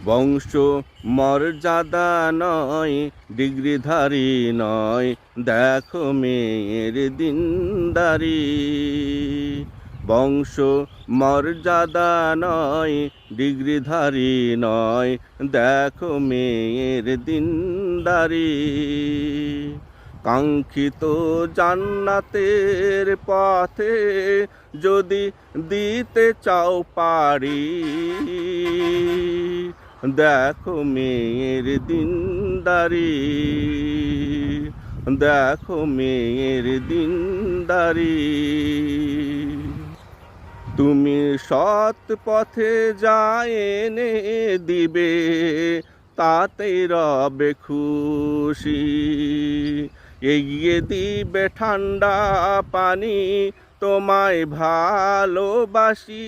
বংশ মর্যাদা নয়, ডিগ্রিধারী নয়, দেখো মেয়ের দিনদারি। বংশ মর্যাদা নয়, ডিগ্রিধারী নয়, দেখো মেয়ের দিনদারি। কাঙ্ক্ষিত জান্নাতের পথে যদি দিতে চাও পারি, দেখো মেয়ের দিনদারি, দেখো মেয়ের দিনদারি। তুমি সৎ পথে যা এনে দিবে, তাতেই রবে খুশি। এগিয়ে দিবে ঠান্ডা পানি, তোমায় ভালোবাসি।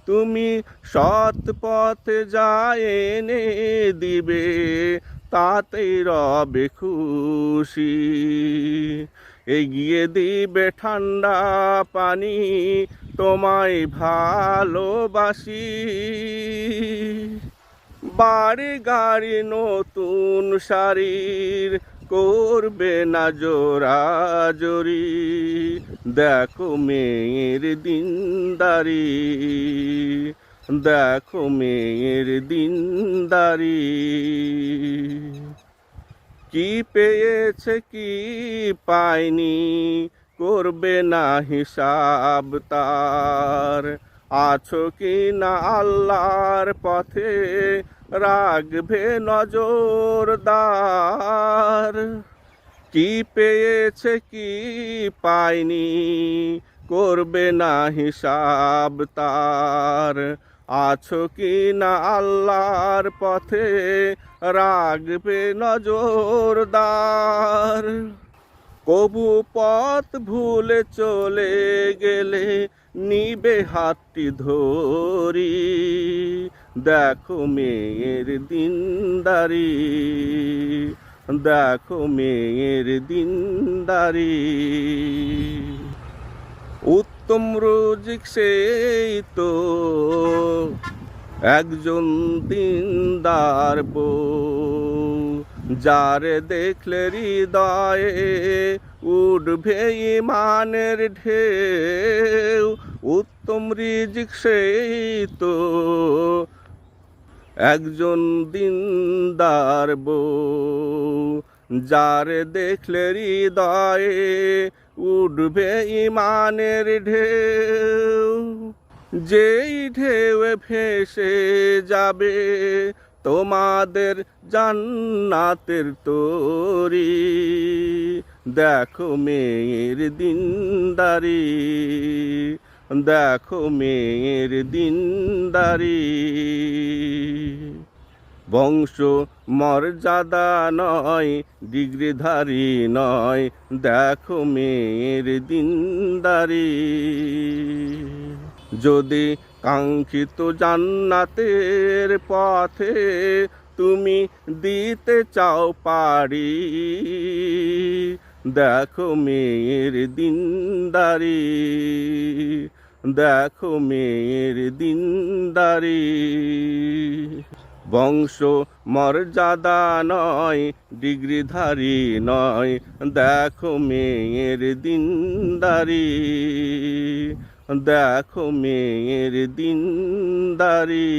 তুমি সৎ পথে যা এনে দিবে, তাতেই রবে খুশি। এগিয়ে দিবে ঠান্ডা পানি, তোমায় ভালোবাসি। বাড়ি গাড়ি নতুন শাড়ির করবে না জোরাজোরি, দেখো মেয়ের দিনদারি, দেখো মেয়ের দিনদারি। কি পেয়েছে কি পায়নি, করবে না হিসাব তার। আছো কি না আল্লাহর পথে, রাখবে নজরদার। কি পেয়েছে কি পায়নি, করবে না হিসাব তার। আছো কি না আল্লাহর পথে, রাখবে নজরদার। কবু পথ ভুলে চলে গেলে, নিবে হাতটি ধরি, দেখো মেয়ের দিনদারি, দেখো মেয়ের দিনদারি। উত্তম রুজিক সেই তো একজন দিনদার বউ, যারে দেখলে হৃদয়ে উঠবে ঈমানের ঢেউ। উত্তম রিজিক সেই তো একজন দিনদার বউ, যারে দেখলে হৃদয়ে উঠবে ঈমানের ঢেউ। যেই ঢেউয়ে ভেসে যাবে তোমাদের জান্নাতের তরি, দেখো মেয়ের দিনদারি, দেখো মেয়ের দিনদারি। বংশ মর্যাদা নয়, ডিগ্রিধারী নয়, দেখো মেয়ের দিনদারি। যদি কাঙ্ক্ষিত জান্নাতের পথে তুমি দিতে চাও পারি, দেখো মেয়ের দিনদারি, দেখো মেয়ের দিনদারি। বংশ মর্যাদা নয়, ডিগ্রিধারী নয়, দেখো মেয়ের দিনদারি, দেখো মেয়ের দিনদারি।